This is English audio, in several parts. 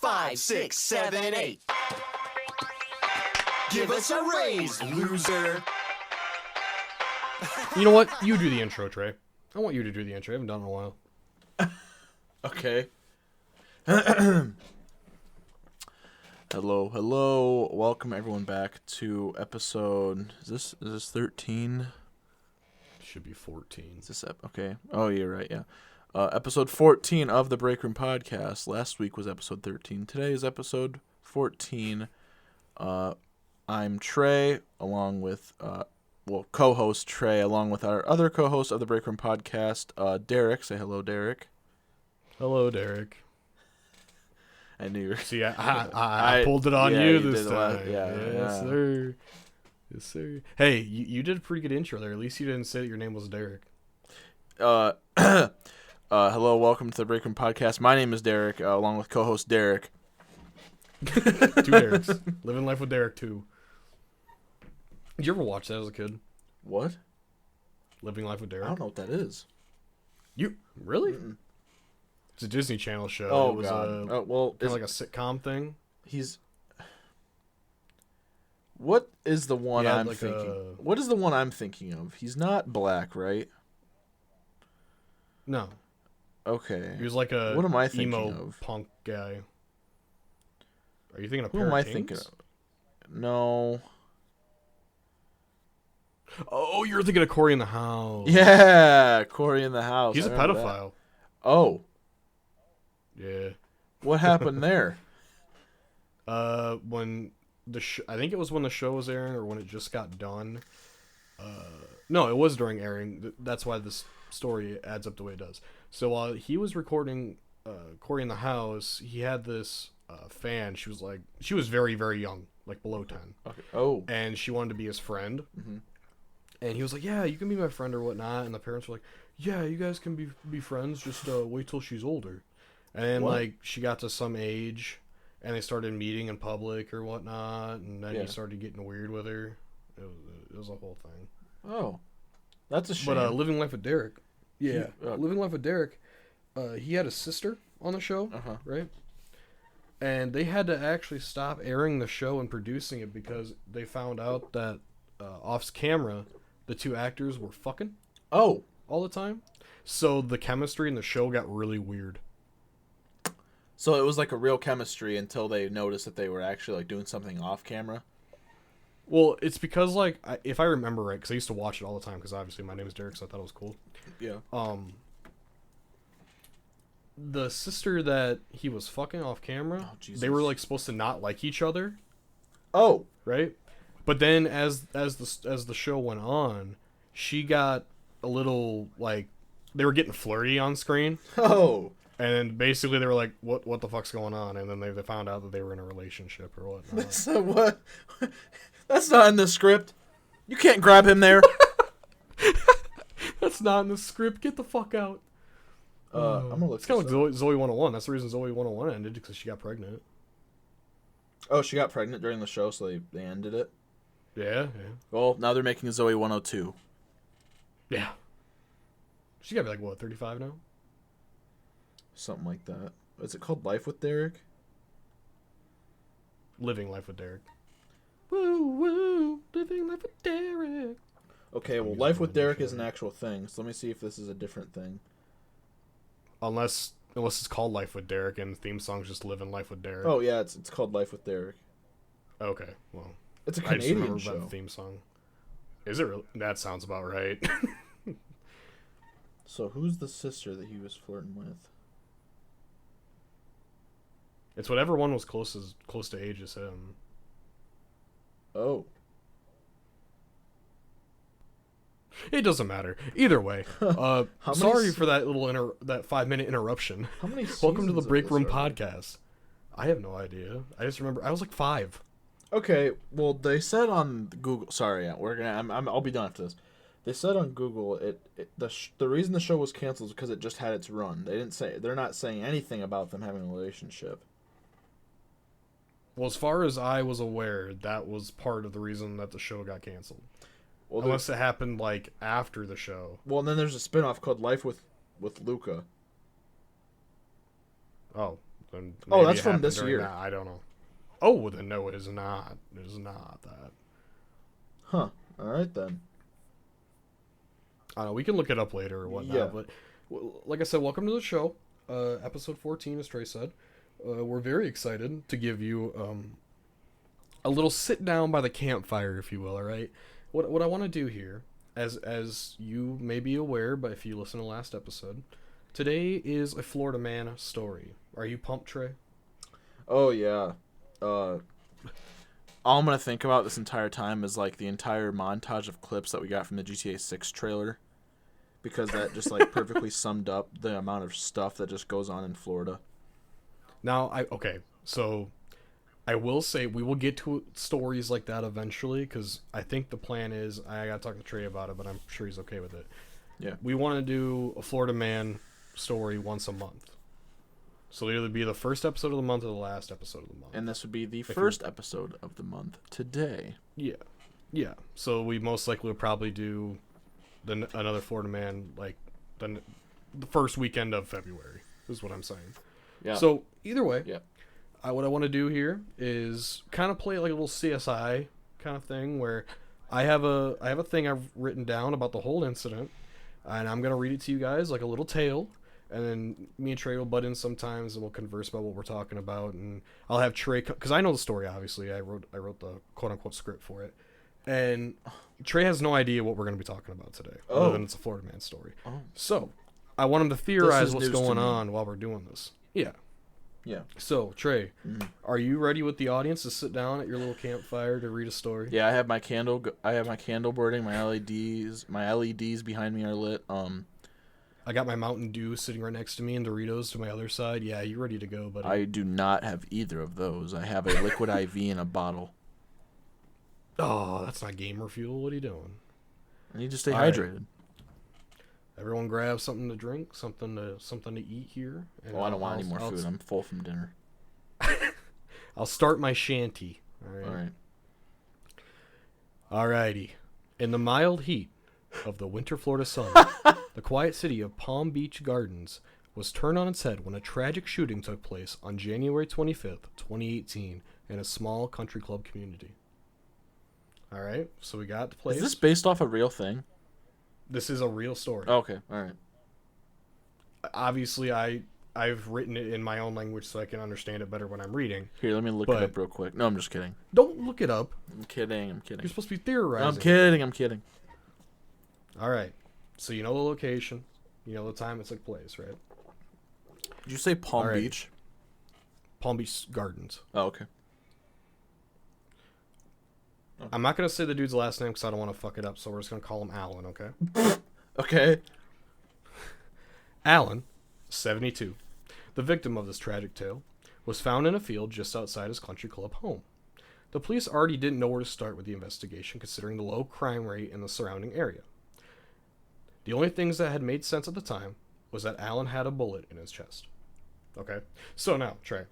5, 6, 7, 8. Give us a raise, loser. You know what? You do the intro, Trey. I want you to do the intro. I haven't done it in a while. Okay. Hello. Welcome everyone back to episode. Is this 13? Should be 14. Is this okay? Oh, you're right. Yeah. Episode 14 of the Break Room Podcast. Last week was episode 13. Today is episode 14. I'm Trey, along with co-host Trey, along with our other co-host of the Break Room Podcast, Derek. Say hello, Derek. Hello, Derek. I knew you were... See, I pulled it on you this time. Yes, sir. Yes, sir. Hey, you did a pretty good intro there. At least you didn't say that your name was Derek. Hello, welcome to the Break Room Podcast. My name is Derek, along with co-host Derek. Two Dereks. Living life with Derek, too. Did you ever watch that as a kid? What? Living Life with Derek? I don't know what that is. You really? Mm-mm. It's a Disney Channel show. Oh, it was God. kind of like a sitcom thing. What is the one I'm like thinking? What is the one I'm thinking of? He's not black, right? No. Okay. He was like a what am I thinking emo of? punk guy. Are you thinking of Who Pair am of I Kings? thinking of? No. Oh, you're thinking of Corey in the House. Yeah, Corey in the House. He's a pedophile. Oh. Yeah. What happened there? When I think it was when the show was airing or when it just got done. No, it was during airing. That's why this story adds up the way it does. So while he was recording Corey in the House, he had this fan. She was very, very young, like below 10. Okay. Oh. And she wanted to be his friend. Mm-hmm. And he was like, yeah, you can be my friend or whatnot. And the parents were like, yeah, you guys can be friends. Just wait till she's older. And then, like, she got to some age, and they started meeting in public or whatnot. And then he started getting weird with her. It was a whole thing. Oh. That's a shame. But Living Life with Derek. Yeah. Living Life with Derek, he had a sister on the show, right? And they had to actually stop airing the show and producing it because they found out that off camera, the two actors were fucking all the time. So the chemistry in the show got really weird. So it was like a real chemistry until they noticed that they were actually like doing something off camera? Well, it's because, like, if I remember right, because I used to watch it all the time, because obviously my name is Derek, so I thought it was cool. Yeah. The sister that he was fucking off camera, they were, like, supposed to not like each other. Oh. Right? But then as the show went on, she got a little, like, they were getting flirty on screen. Oh. And basically they were like, what the fuck's going on? And then they found out that they were in a relationship or whatnot. So what? That's not in the script. You can't grab him there. That's not in the script. Get the fuck out. I'm gonna look. It's kind of like Zoe 101. That's the reason Zoe 101 ended, because she got pregnant. Oh, she got pregnant during the show, so they ended it? Yeah. Well, now they're making Zoe 102. Yeah. She got to be like, what, 35 now? Something like that. Is it called Life with Derek? Living Life with Derek. Woo, woo, Living Life with Derek. Okay, well, Life with Derek is an actual thing, so let me see if this is a different thing. Unless it's called Life with Derek and the theme song's just Living Life with Derek. Oh, yeah, it's called Life with Derek. Okay, well. It's a I just remember Canadian show. that theme song. Is it really? That sounds about right. So who's the sister that he was flirting with? It's whatever one was close to age as him. Oh. It doesn't matter. Either way. Sorry for that little that 5-minute interruption. How many Welcome to the seasons Break of Room this are there? Podcast. I have no idea. I just remember I was like 5. Okay, well, they said on Google. Sorry, I'll be done after this. They said on Google the reason the show was canceled is because it just had its run. They're not saying anything about them having a relationship. Well, as far as I was aware, that was part of the reason that the show got canceled. Well, unless it happened like after the show. Well, and then there's a spinoff called Life with Luca. Oh, Then Oh, maybe that's it from happened this during year. that. I don't know. Oh, well, then no, it is not. It is not that. Huh. All right, then. I don't know. We can look it up later or whatnot. Yeah. But like I said, welcome to the show. Episode 14, as Trey said. We're very excited to give you a little sit down by the campfire, if you will. All right. What I want to do here, as you may be aware, but if you listen to last episode, today is a Florida man story. Are you pumped, Trey? Oh, yeah. All I'm going to think about this entire time is, like, the entire montage of clips that we got from the GTA 6 trailer. Because that just, like, perfectly summed up the amount of stuff that just goes on in Florida. Now, so I will say we will get to stories like that eventually, because I think the plan is, I got to talk to Trey about it, but I'm sure he's okay with it. Yeah. We want to do a Florida man story once a month. So it'll either be the first episode of the month or the last episode of the month. And this would be the first episode of the month today. Yeah. Yeah. So we most likely will probably do another Florida man, like, the first weekend of February, is what I'm saying. Yeah. So either way, Yeah. what I want to do here is kind of play like a little CSI kind of thing, where I have a thing I've written down about the whole incident, and I'm gonna read it to you guys like a little tale, and then me and Trey will butt in sometimes, and we'll converse about what we're talking about, and I'll have Trey, because I know the story. Obviously, I wrote the quote unquote script for it, and Trey has no idea what we're gonna be talking about today, other than it's a Florida man story. Oh. So I want him to theorize is what's news to going me. on while we're doing this. Yeah. Yeah. So, Trey, are you ready with the audience to sit down at your little campfire to read a story? Yeah, I have my candle burning, my LEDs behind me are lit. I got my Mountain Dew sitting right next to me and Doritos to my other side. Yeah, you ready to go, buddy? I do not have either of those. I have a liquid IV in a bottle. Oh, that's not gamer fuel. What are you doing? I need to stay All right. hydrated. Everyone grab something to drink, something to eat here. And I don't want any more food. I'm full from dinner. I'll start my shanty. All right. All right. Alrighty. In the mild heat of the winter Florida sun, the quiet city of Palm Beach Gardens was turned on its head when a tragic shooting took place on January 25th, 2018, in a small country club community. Alright, so we got the place. Is this based off a real thing? This is a real story. Okay, all right. Obviously, I've written it in my own language so I can understand it better when I'm reading. Here, let me look it up real quick. No, I'm just kidding. Don't look it up. I'm kidding. You're supposed to be theorizing. I'm kidding. Alright, so you know the location. You know the time it took place, right? Did you say Palm All right. Beach? Palm Beach Gardens. Oh, okay. I'm not going to say the dude's last name because I don't want to fuck it up, so we're just going to call him Alan, okay? Okay. Alan, 72, the victim of this tragic tale, was found in a field just outside his country club home. The police already didn't know where to start with the investigation considering the low crime rate in the surrounding area. The only things that had made sense at the time was that Alan had a bullet in his chest. Okay? So now, Trey,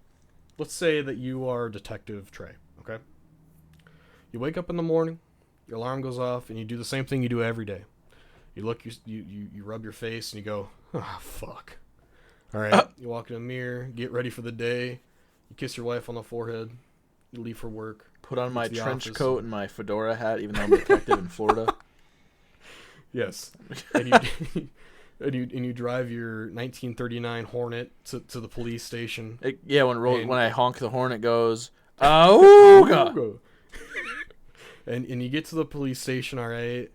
let's say that you are Detective Trey, okay? You wake up in the morning, your alarm goes off, and you do the same thing you do every day. You look, you rub your face, and you go, ah, fuck. All right, you walk in the mirror, get ready for the day, you kiss your wife on the forehead, you leave for work. Put on my to the trench office. coat and my fedora hat, even though I'm a detective in Florida. Yes, and you drive your 1939 Hornet to the police station. When I honk, the horn, goes, "Auga!" and you get to the police station, all right,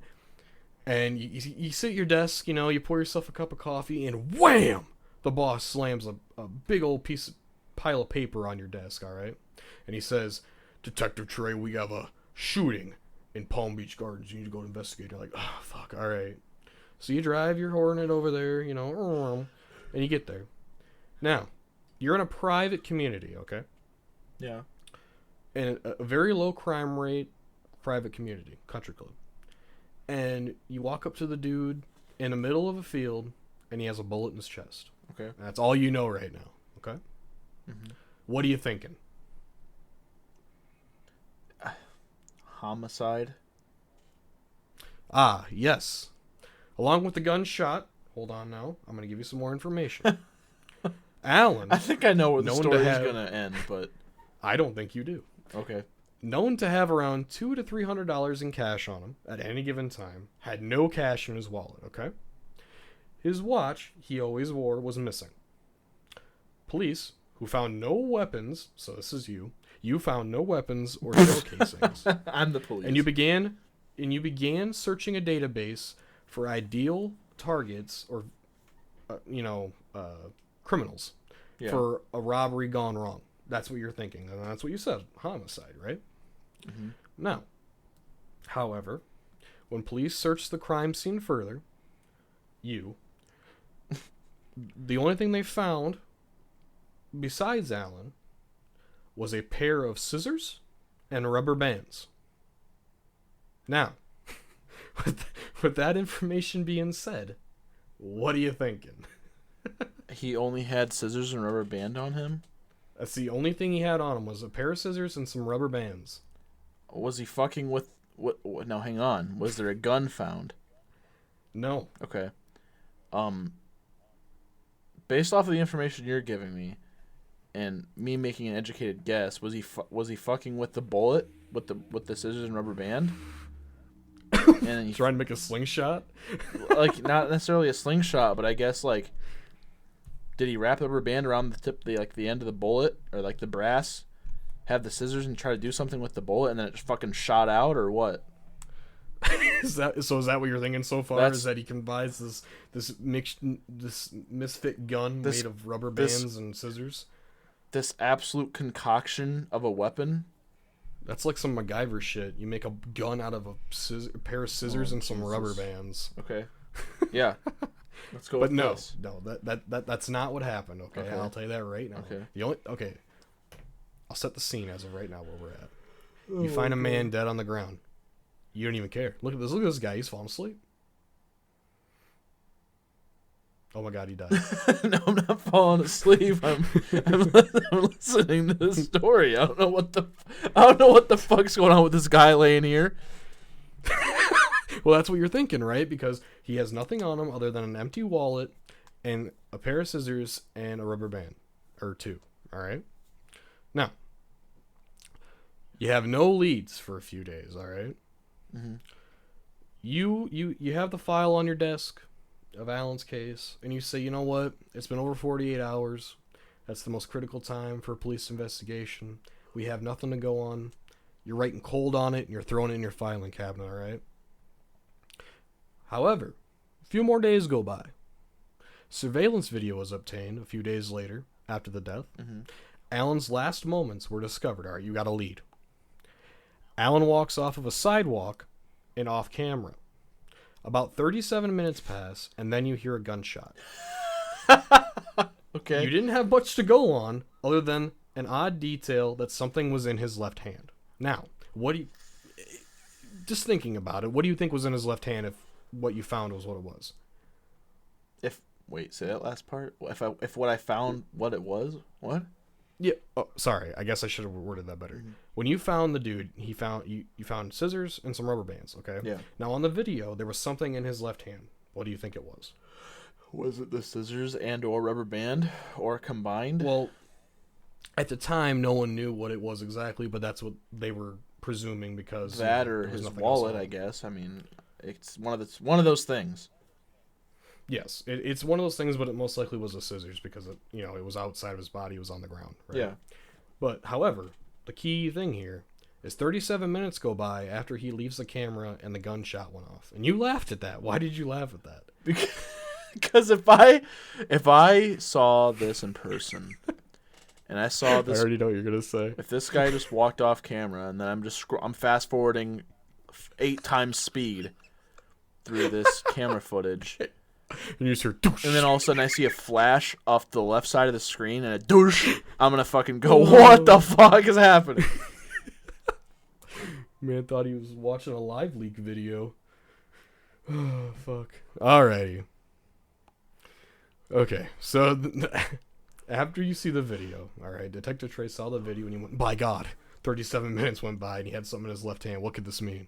and you sit at your desk, you pour yourself a cup of coffee, and wham, the boss slams a big old pile of paper on your desk, all right, and he says, "Detective Trey, we have a shooting in Palm Beach Gardens. You need to go investigate." You're like, oh, fuck, all right. So you drive your Hornet over there, and you get there. Now, you're in a private community, okay? Yeah. And a very low crime rate private community, country club. And you walk up to the dude in the middle of a field, and he has a bullet in his chest. Okay. That's all you know right now, okay? Mm-hmm. What are you thinking? Homicide. Ah, yes. Along with the gunshot, hold on now, I'm going to give you some more information. Allen. I think I know where the known story to is have- going to end, but I don't think you do. okay. Known to have around $200 to $300 in cash on him at any given time, had no cash in his wallet, okay? His watch he always wore was missing. Police, who found no weapons, so this is you found no weapons or shell casings. I'm the police. And you began searching a database for ideal targets or criminals for a robbery gone wrong. That's what you're thinking, and that's what you said, homicide, right? Mm-hmm. Now, however, when police searched the crime scene further, the only thing they found besides Allen was a pair of scissors and rubber bands. Now, with that information being said, what are you thinking? He only had scissors and rubber band on him? That's the only thing he had on him was a pair of scissors and some rubber bands. Was he fucking with... What? Now, hang on. Was there a gun found? No. Okay. Based off of the information you're giving me, and me making an educated guess, was he fucking with the bullet with the scissors and rubber band? And he Trying to make a slingshot? like not necessarily a slingshot, but I guess like, did he wrap the rubber band around the end of the bullet or like the brass, have the scissors and try to do something with the bullet, and then it just fucking shot out, or what? Is that what you're thinking so far? Is that he combines this misfit gun made of rubber bands and scissors? This absolute concoction of a weapon. That's like some MacGyver shit. You make a gun out of a pair of scissors and some rubber bands. Okay. Yeah. Let's go. But with no, this. that's not what happened. Okay, I'll tell you that right now. Okay. I'll set the scene as of right now where we're at. You find a man dead on the ground. You don't even care. Look at this. Look at this guy. He's falling asleep. Oh my God, he died. No, I'm not falling asleep. I'm listening to the story. I don't know what the fuck's going on with this guy laying here. Well, that's what you're thinking, right? Because he has nothing on him other than an empty wallet and a pair of scissors and a rubber band or two. All right. Now, you have no leads for a few days. All right. Mm-hmm. You have the file on your desk of Allen's case, and you say, you know what? It's been over 48 hours. That's the most critical time for a police investigation. We have nothing to go on. You're writing cold on it, and you're throwing it in your filing cabinet, all right? However, a few more days go by. Surveillance video was obtained a few days later, after the death. Mm-hmm. Allen's last moments were discovered. All right, you got a lead. Allen walks off of a sidewalk and off camera. About 37 minutes pass, and then you hear a gunshot. Okay. You didn't have much to go on other than an odd detail that something was in his left hand. Now, just thinking about it, what do you think was in his left hand if what you found was what it was? Wait, say that last part. If what I found what it was, what? Yeah. Oh, sorry. I guess I should have worded that better. Mm-hmm. When you found the dude, you found scissors and some rubber bands. Okay. Yeah. Now on the video, there was something in his left hand. What do you think it was? Was it the scissors and/or rubber band, or combined? Well, at the time, no one knew what it was exactly, but that's what they were presuming because that or his wallet, I guess. I mean, it's one of those things. Yes, it's one of those things, but it most likely was the scissors because it was outside of his body, it was on the ground. Right? Yeah. But however, the key thing here is 37 minutes go by after he leaves the camera and the gunshot went off, and you laughed at that. Why did you laugh at that? Because if I saw this in person, and I saw this, I already know what you're gonna say. If this guy just walked off camera and then I'm fast forwarding 8 times speed through this camera footage. And you just hear douche. And then all of a sudden I see a flash off the left side of the screen and a douche. I'm going to fucking go, what the fuck is happening? Man thought he was watching a live leak video. Oh, fuck. Alrighty. Okay, so after you see the video, alright, Detective Trey saw the video and he went, by God, 37 minutes went by and he had something in his left hand. What could this mean?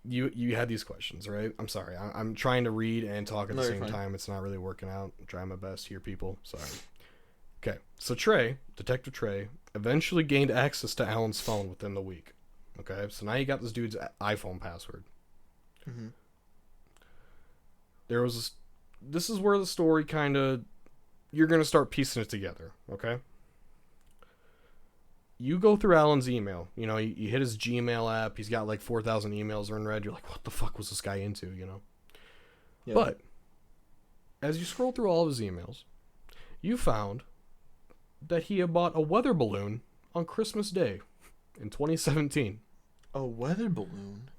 you had these questions, right? I'm sorry. I'm trying to read and talk at the same time. It's not really working out. I'm trying my best here, people. Sorry. Okay. So Detective Trey, eventually gained access to Alan's phone within the week. Okay. So now you got this dude's iPhone password. Mm-hmm. This is where the story kind of, you're going to start piecing it together. Okay. You go through Alan's email. You know, you hit his Gmail app. He's got like 4,000 emails are in red. You're like, what the fuck was this guy into, you know? Yeah. But as you scroll through all of his emails, you found that he had bought a weather balloon on Christmas Day in 2017. A weather balloon?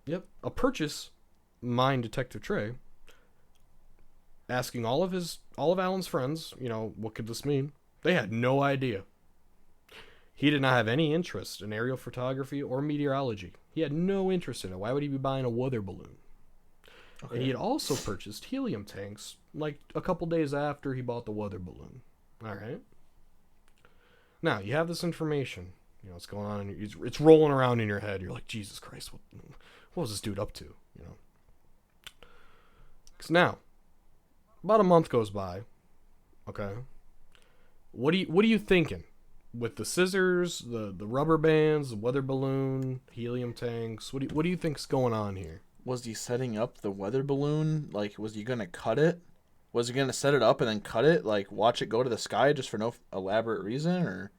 Yep. A purchase, mine Detective Trey, asking all of Alan's friends, you know, what could this mean? They had no idea. He did not have any interest in aerial photography or meteorology. He had no interest in it. Why would he be buying a weather balloon? Okay. And he had also purchased helium tanks like a couple days after he bought the weather balloon. All right. Now, you have this information. You know, what's going on. It's rolling around in your head. You're like, Jesus Christ, what was this dude up to? You know. Because now, about a month goes by. Okay. What are you thinking? With the scissors, the rubber bands, the weather balloon, helium tanks, what do you think's going on here? Was he setting up the weather balloon? Like, was he gonna cut it? Was he gonna set it up and then cut it? Like, watch it go to the sky just for no elaborate reason, or?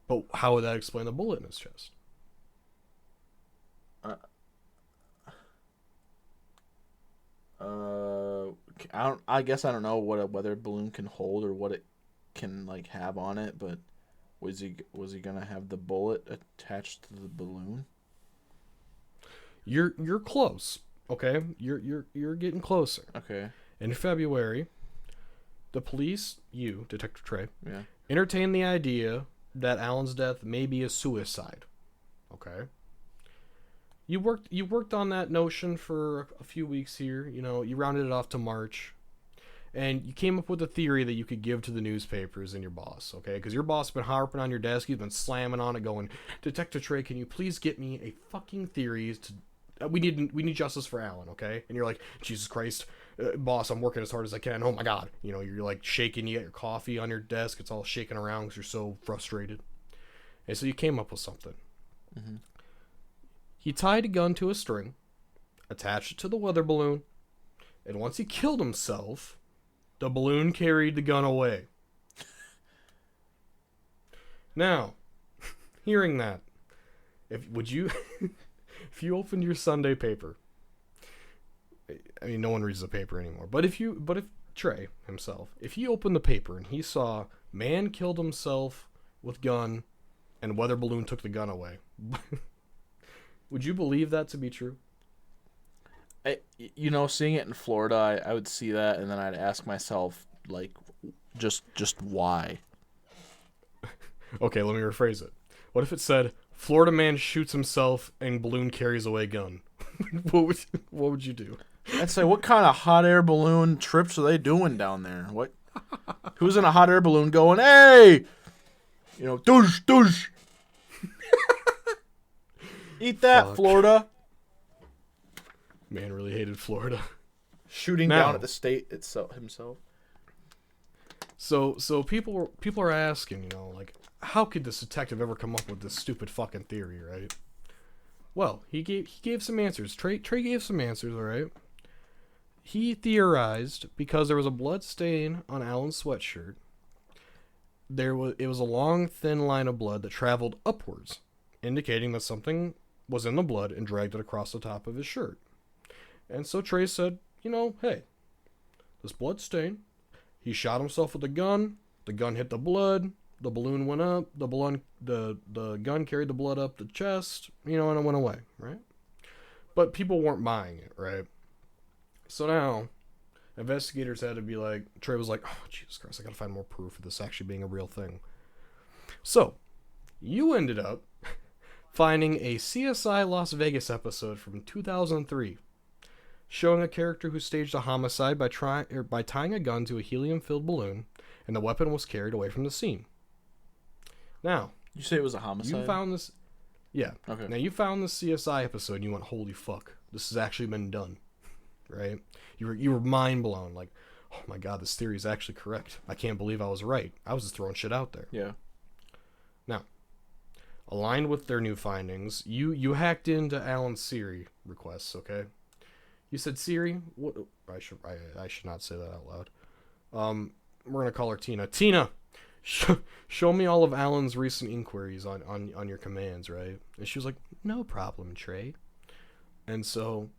But how would that explain the bullet in his chest? I guess I don't know what a weather balloon can hold or what it can like have on it, but was he gonna have the bullet attached to the balloon? You're close, okay? You're getting closer. Okay. In February, the police, Detective Trey, yeah, entertained the idea that Alan's death may be a suicide. Okay. You worked on that notion for a few weeks here. You know, you rounded it off to March. And you came up with a theory that you could give to the newspapers and your boss, okay? Because your boss has been harping on your desk. He's been slamming on it going, Detective Trey, can you please get me a fucking theory to... we need justice for Alan, okay? And you're like, Jesus Christ, boss, I'm working as hard as I can. Oh, my God. You know, you're like shaking. You got your coffee on your desk. It's all shaking around because you're so frustrated. And so you came up with something. Mm-hmm. He tied a gun to a string, attached it to the weather balloon, and once he killed himself... the balloon carried the gun away. Now, hearing that, if you opened your Sunday paper, I mean, no one reads the paper anymore. But if Trey himself, if he opened the paper and he saw man killed himself with gun, and weather balloon took the gun away, would you believe that to be true? Seeing it in Florida, I would see that, and then I'd ask myself, like, just why? Okay, let me rephrase it. What if it said, Florida man shoots himself and balloon carries away gun? What would you do? I'd say, what kind of hot air balloon trips are they doing down there? What? Who's in a hot air balloon going, hey! You know, douche, douche! Eat that, fuck. Florida! Man really hated Florida. Shooting down at the state himself. So people are asking, you know, like, how could this detective ever come up with this stupid fucking theory, right? Well, he gave some answers. Trey gave some answers, all right? He theorized because there was a blood stain on Alan's sweatshirt. It was a long, thin line of blood that traveled upwards, indicating that something was in the blood and dragged it across the top of his shirt. And so Trey said, you know, hey, this blood stain, he shot himself with a gun, the gun hit the blood, the balloon went up, the gun carried the blood up the chest, you know, and it went away, right? But people weren't buying it, right? So now, investigators had to be like, Trey was like, oh, Jesus Christ, I gotta find more proof of this actually being a real thing. So, you ended up finding a CSI Las Vegas episode from 2003, showing a character who staged a homicide by tying a gun to a helium-filled balloon, and the weapon was carried away from the scene. Now, you say it was a homicide? You found this. Yeah. Okay. Now, you found the CSI episode and you went, holy fuck, this has actually been done. Right? You were mind blown. Like, oh my god, this theory is actually correct. I can't believe I was right. I was just throwing shit out there. Yeah. Now, aligned with their new findings, you hacked into Alan's Siri requests, okay? You said, Siri, what? I should not say that out loud. We're gonna call her Tina. Tina, show me all of Alan's recent inquiries on your commands, right? And she was like, no problem, Trey. And so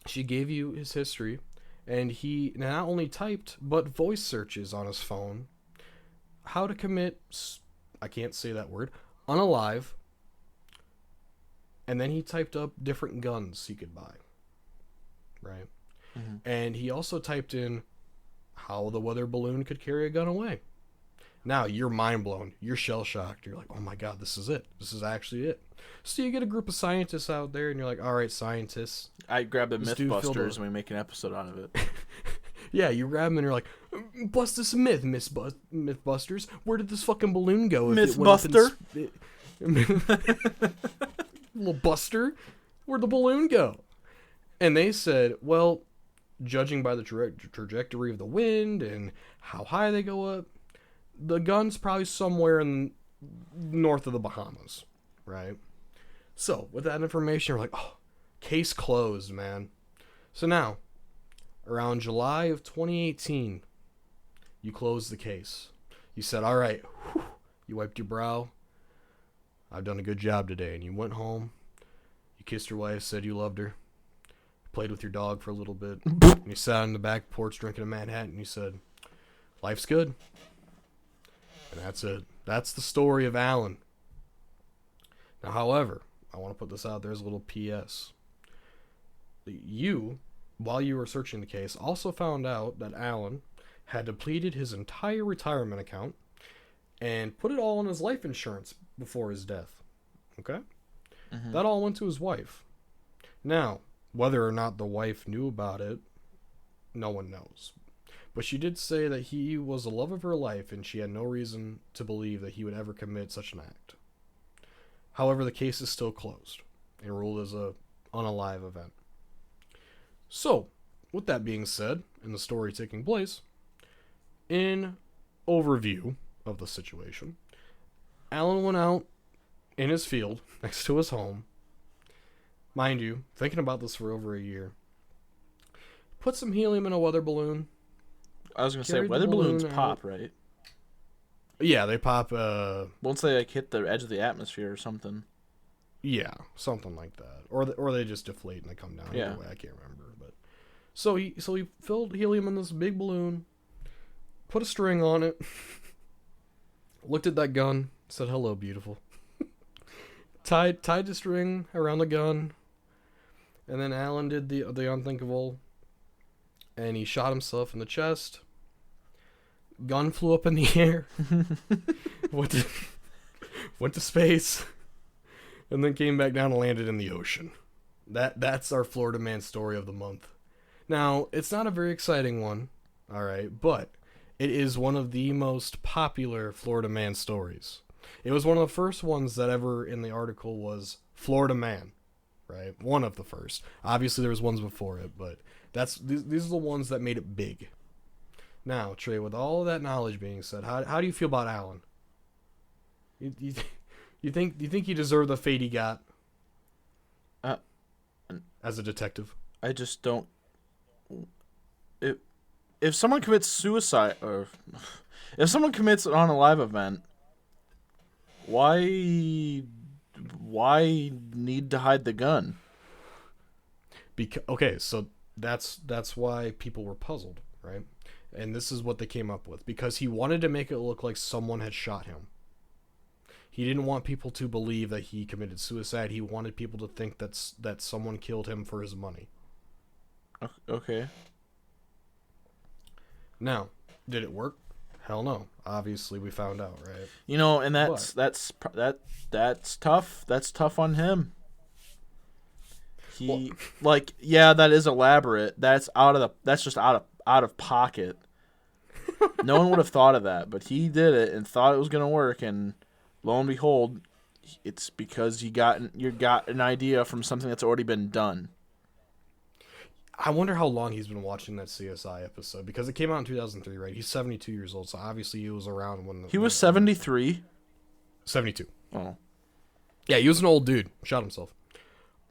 she gave you his history, and he not only typed but voice searches on his phone how to commit, I can't say that word, unalive, and then he typed up different guns he could buy, right? Mm-hmm. And he also typed in how the weather balloon could carry a gun away. Now you're mind blown, you're shell shocked, you're like, oh my god, this is it, this is actually it. So you get a group of scientists out there and you're like, all right, scientists, I grab the Mythbusters and we make an episode out of it. Yeah, you grab them and you're like, bust this myth, Mythbusters. Where did this fucking balloon go? Mythbuster? Little buster. Where'd the balloon go? And they said, well, judging by the trajectory of the wind and how high they go up, the gun's probably somewhere in north of the Bahamas, right? So, with that information, you're like, oh, case closed, man. So now, around July of 2018, you closed the case. You said, all right, whew, you wiped your brow. I've done a good job today. And you went home. You kissed your wife, said you loved her. Played with your dog for a little bit. And you sat on the back porch drinking a Manhattan. And you said, life's good. And that's it. That's the story of Alan. Now, however, I want to put this out there as a little PS. You, while you were searching the case, also found out that Alan had depleted his entire retirement account and put it all in his life insurance before his death. Okay? Mm-hmm. That all went to his wife. Now, whether or not the wife knew about it, no one knows. But she did say that he was the love of her life and she had no reason to believe that he would ever commit such an act. However, the case is still closed and ruled as a unalive event. So, with that being said, and the story taking place, in overview of the situation, Alan went out in his field next to his home, mind you, thinking about this for over a year, put some helium in a weather balloon. I was going to say, weather balloons pop, right? Yeah, they pop. Once they hit the edge of the atmosphere or something. Yeah, something like that. Or they just deflate and they come down. Yeah. Either way, I can't remember. But so he filled helium in this big balloon, put a string on it, looked at that gun, said, hello, beautiful. tied the string around the gun, and then Alan did the unthinkable, and he shot himself in the chest. Gun flew up in the air, went to space, and then came back down and landed in the ocean. That's our Florida man story of the month. Now, it's not a very exciting one, all right, but it is one of the most popular Florida man stories. It was one of the first ones that ever in the article was Florida man, right? One of the first. Obviously, there was ones before it, but these are the ones that made it big. Now, Trey, with all of that knowledge being said, how do you feel about Alan? You think he deserved the fate he got as a detective? I just don't. If someone commits suicide, or if someone commits an unalive event, why need to hide the gun? Okay, so that's why people were puzzled, right? And this is what they came up with. Because he wanted to make it look like someone had shot him. He didn't want people to believe that he committed suicide. He wanted people to think that someone killed him for his money. Okay. Now, did it work? Hell no. Obviously, we found out, right? You know, and that's tough. That's tough on him. That is elaborate. That's just out of pocket. No one would have thought of that, but he did it and thought it was going to work, and lo and behold, It's because you got an idea from something that's already been done. I wonder how long he's been watching that CSI episode, because it came out in 2003, right? He's 72 years old, so obviously he was around when He was 73. 72. Oh. Yeah, he was an old dude. Shot himself.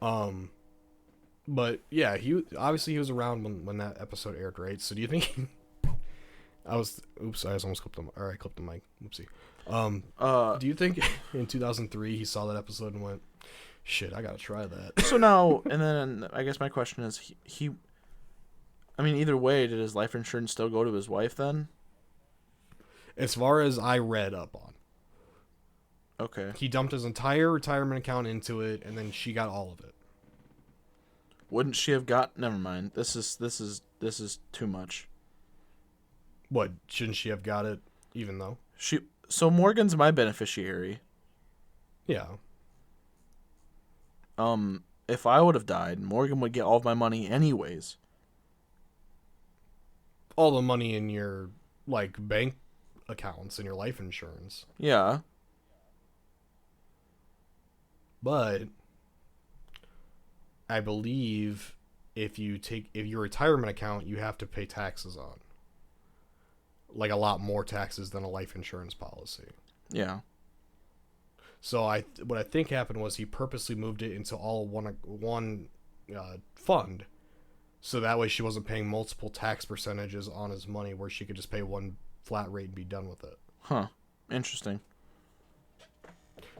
But yeah, he was around when that episode aired, right? So do you think oops, I almost clipped him. All right, clipped the mic. Oopsie. Do you think in 2003 he saw that episode and went, "Shit, I gotta try that"? So now, and then I guess my question is, I mean, either way, did his life insurance still go to his wife then? As far as I read up on. Okay. He dumped his entire retirement account into it, and then she got all of it. Wouldn't she have got? Never mind. This is too much. What? Shouldn't she have got it? Even though So Morgan's my beneficiary. Yeah. If I would have died, Morgan would get all of my money anyways. All the money in your bank accounts and your life insurance. Yeah. But I believe if your retirement account, you have to pay taxes on. Like a lot more taxes than a life insurance policy. Yeah. So what I think happened was he purposely moved it into all one fund, so that way she wasn't paying multiple tax percentages on his money, where she could just pay one flat rate and be done with it. Huh. Interesting.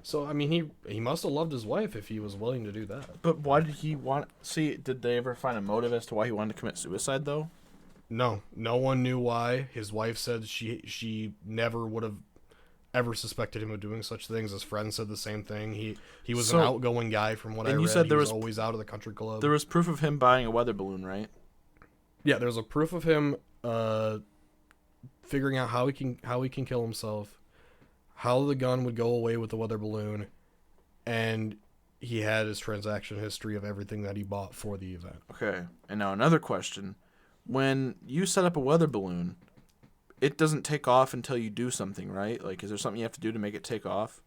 So I mean, he must have loved his wife if he was willing to do that. But why did he want? See, did they ever find a motive as to why he wanted to commit suicide though? No one knew why. His wife said she never would have ever suspected him of doing such things. His friend said the same thing. He was an outgoing guy, from what I read. And you said he was always out of the country club. There was proof of him buying a weather balloon, right? Yeah, there's a proof of him figuring out how he can kill himself, how the gun would go away with the weather balloon, and he had his transaction history of everything that he bought for the event. Okay. And now another question. When you set up a weather balloon, it doesn't take off until you do something, right? Like, is there something you have to do to make it take off?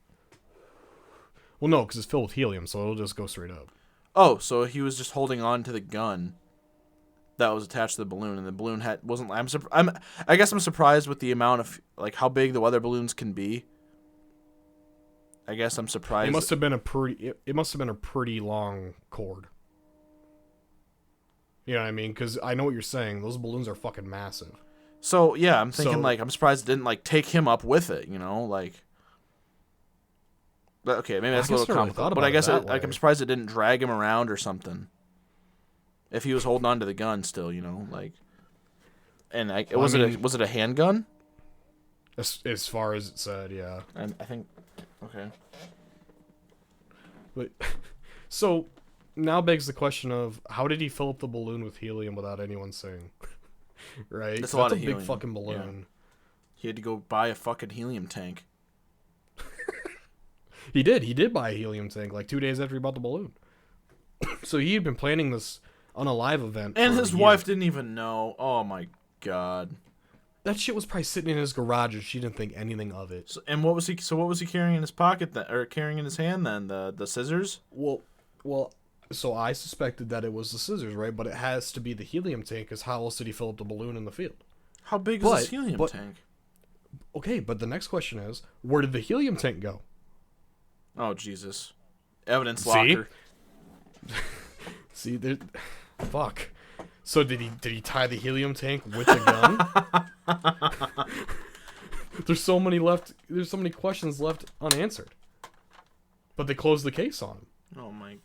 Well, no, because it's filled with helium, so it'll just go straight up. Oh, so he was just holding on to the gun that was attached to the balloon, and the balloon wasn't. I guess I'm surprised with the amount of how big the weather balloons can be. I guess I'm surprised. It must have been a pretty long cord. You know what I mean? Because I know what you're saying. Those balloons are fucking massive. So yeah, I'm thinking I'm surprised it didn't take him up with it. But okay, maybe that's a little complicated. But I guess I'm surprised it didn't drag him around or something. If he was holding on to the gun still, And was it a handgun? As far as it said, yeah. I think. Okay. But so now begs the question of, how did he fill up the balloon with helium without anyone seeing? Right? That's a lot of big helium. fucking balloon. Yeah. He had to go buy a fucking helium tank. He did buy a helium tank 2 days after he bought the balloon. So he had been planning this unalive event. And his wife didn't even know. Oh my god. That shit was probably sitting in his garage and she didn't think anything of it. And what was he carrying in his pocket then, or carrying in his hand then? The scissors? Well, so I suspected that it was the scissors, right? But it has to be the helium tank, because how else did he fill up the balloon in the field? How big is this helium tank? Okay, but the next question is, where did the helium tank go? Oh, Jesus. Evidence locker. See, fuck. So did he tie the helium tank with the gun? There's so many questions left unanswered. But they closed the case on him. Oh my.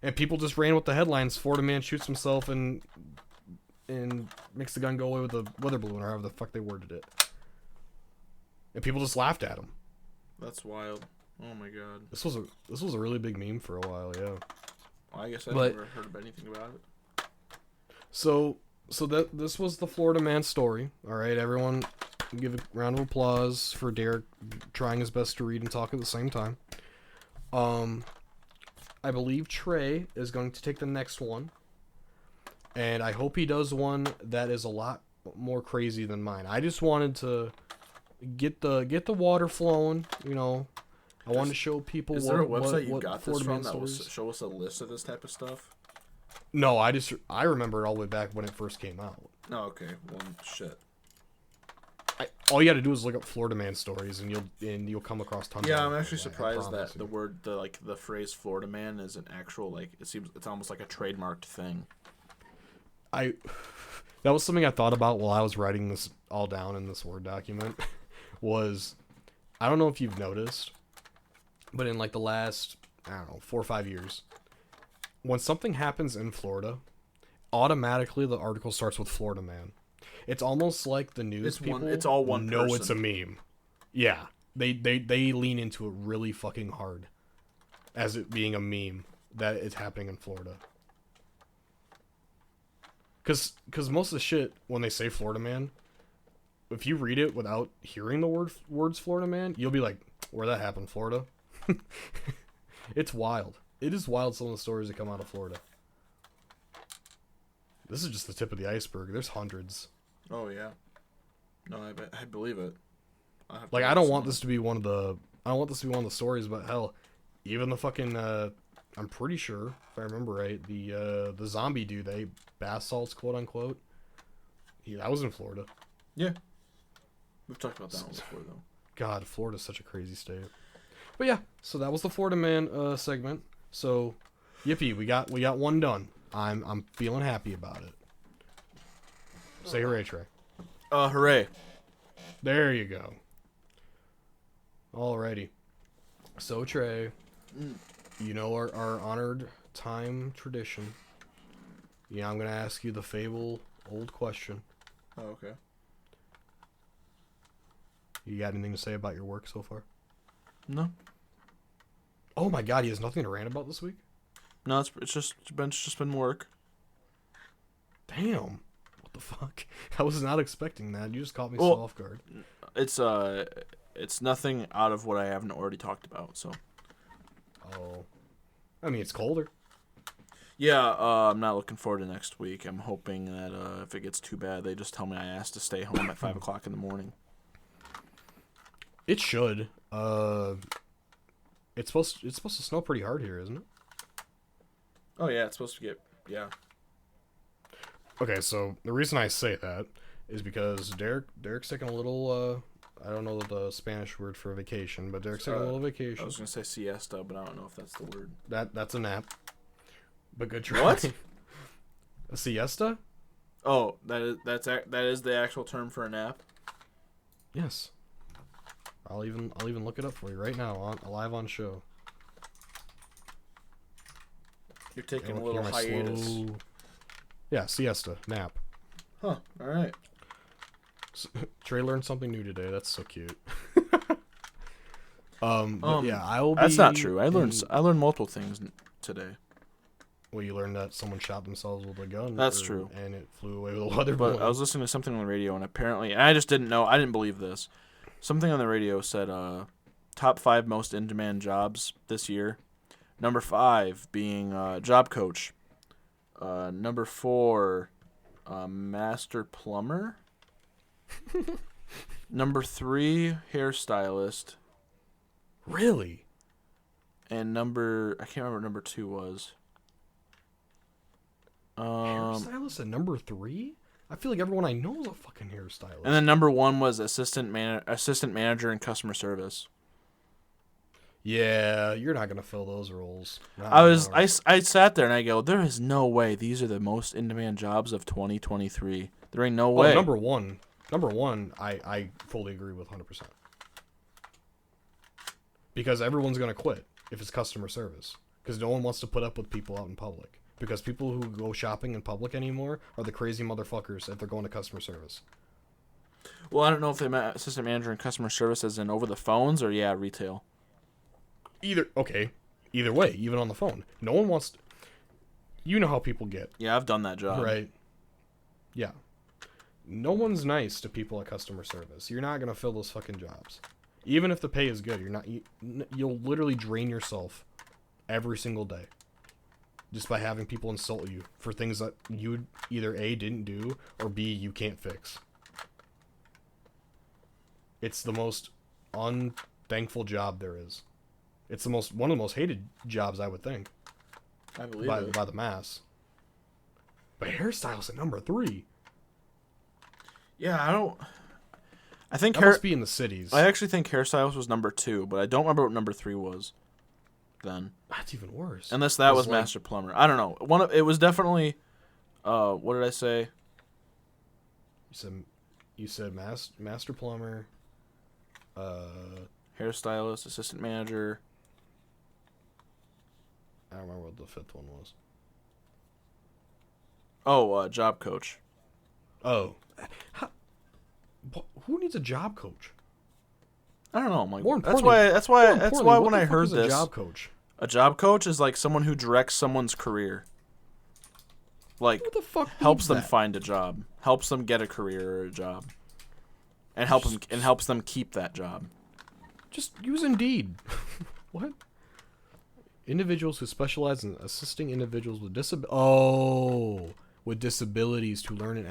And people just ran with the headlines: Florida man shoots himself and makes the gun go away with a weather balloon, or however the fuck they worded it. And people just laughed at him. That's wild. Oh my god. This was a really big meme for a while, yeah. Well, I guess I never heard of anything about it. So this was the Florida man story. All right, everyone, give a round of applause for Derek trying his best to read and talk at the same time. I believe Trey is going to take the next one, and I hope he does one that is a lot more crazy than mine. I just wanted to get the water flowing, I wanted to show people Is what, there a website what, you what got this Florida from man that will stories. show us a list of this type of stuff? No, I remember it all the way back when it first came out. Oh, okay. Well, shit. All you got to do is look up Florida man stories, and you'll come across tons. Yeah, of I'm actually I surprised promise that you. the phrase Florida man is an actual, like, it's almost like a trademarked thing. That was something I thought about while I was writing this all down in this Word document. Was, I don't know if you've noticed, but in like the last, I don't know, 4 or 5 years, when something happens in Florida, automatically the article starts with Florida man. It's almost like the news people It's all one know person. it's a meme. Yeah, they lean into it really fucking hard, as it being a meme that it's happening in Florida. Cause most of the shit when they say Florida man, if you read it without hearing the words Florida man, you'll be like, where that happened, Florida? It's wild. It is wild, some of the stories that come out of Florida. This is just the tip of the iceberg. There's hundreds. Oh yeah. No, I believe it. I don't want this to be one of the stories, but hell, even the fucking I'm pretty sure, if I remember right, the zombie dude, they bath salts, quote unquote. That was in Florida. Yeah. We've talked about that one before, though. God, Florida's such a crazy state. But yeah, so that was the Florida man segment. So, yippee, we got one done. I'm feeling happy about it. Say hooray, Trey. Hooray. There you go. Alrighty. So, Trey, you know our honored time tradition. Yeah, I'm going to ask you the fable old question. Oh, okay. You got anything to say about your work so far? No. Oh my god, he has nothing to rant about this week? No, it's just been work. Damn. What the fuck? I was not expecting that. You just caught me so off guard. It's nothing out of what I haven't already talked about, so. Oh. I mean, it's colder. Yeah, I'm not looking forward to next week. I'm hoping that if it gets too bad, they just tell me I asked to stay home at 5 o'clock in the morning. It should. It's supposed to snow pretty hard here, isn't it? Oh yeah, it's supposed to get Okay, so the reason I say that is because Derek's taking a little I don't know the Spanish word for vacation, but Derek's taking a little vacation. I was gonna say siesta, but I don't know if that's the word. That's a nap. But good try. What? A siesta? Oh, that is the actual term for a nap. Yes. I'll even look it up for you right now live on show. You're taking a Hear little my hiatus. slow... Yeah, siesta, nap. Huh. All right. Trey learned something new today. That's so cute. But yeah, I will be. That's not true. I learned multiple things today. Well, you learned that someone shot themselves with a gun. That's true. And it flew away with a weather But balloon. I was listening to something on the radio, and apparently, and I just didn't know. I didn't believe this. Something on the radio said top 5 most in-demand jobs this year. Number 5 being job coach. Number 4, master plumber. Number 3, hairstylist. Really? And I can't remember what number 2 was. Hairstylist at number 3? I feel like everyone I know is a fucking hairstylist. And then number 1 was assistant manager in customer service. Yeah, you're not gonna fill those roles. I sat there and I go, there is no way these are the most in-demand jobs of 2023. There ain't no way. Number one, I fully agree with 100%. Because everyone's gonna quit if it's customer service. Because no one wants to put up with people out in public. Because people who go shopping in public anymore are the crazy motherfuckers if they're going to customer service. Well, I don't know if they meant assistant manager in customer service as in over the phones or retail. Either way, even on the phone. No one wants to, you know how people get. Yeah, I've done that job. Right. Yeah. No one's nice to people at customer service. You're not going to fill those fucking jobs. Even if the pay is good, you'll literally drain yourself every single day. Just by having people insult you for things that you either A, didn't do, or B, you can't fix. It's the most unthankful job there is. It's one of the most hated jobs, I would think, I believe by it. the mass. But hairstylist at number 3. Yeah, I think That must be in the cities. I actually think hairstylist was number 2, but I don't remember what number 3 was. Then That's even worse. unless that was like, master plumber. I don't know. It was definitely. What did I say? You said master plumber. Hairstylist, assistant manager. I don't remember what the 5th one was. Oh, job coach. Oh, who needs a job coach? I don't know. I'm like, More that's importantly, why what when the I fuck heard is this, a job coach. a job coach is like someone who directs someone's career. Like, What the fuck helps needs them that? find a job, helps them get a career or a job, and helps them keep that job. Just use Indeed. What? Individuals who specialize in assisting individuals with disabilities to learn and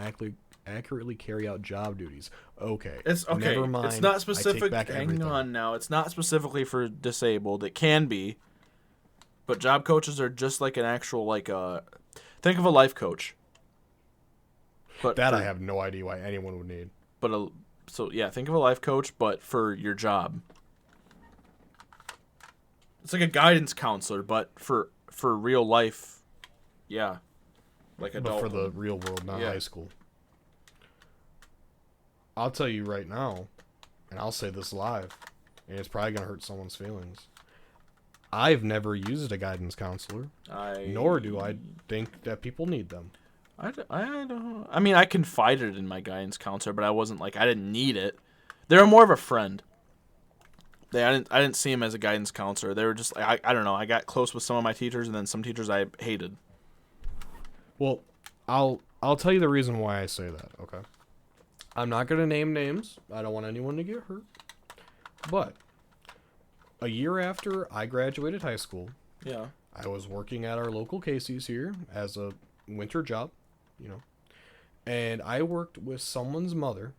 accurately carry out job duties. Okay. It's okay. Never mind. It's not I specific. take back Hang everything. on now. It's not specifically for disabled. It can be, but job coaches are just like an actual think of a life coach. But That I have no idea why anyone would need. Think of a life coach, but for your job. It's like a guidance counselor, but for real life. Yeah, like adult. But for the real world, not Yeah. high school. I'll tell you right now, and I'll say this live, and it's probably going to hurt someone's feelings. I've never used a guidance counselor, nor do I think that people need them. I don't. I mean, I confided in my guidance counselor, but I didn't need it. They were more of a friend. I didn't see him as a guidance counselor. They were just I don't know. I got close with some of my teachers, and then some teachers I hated. Well, I'll tell you the reason why I say that, okay? I'm not going to name names. I don't want anyone to get hurt. But a year after I graduated high school, Yeah. I was working at our local Casey's here as a winter job, and I worked with someone's mother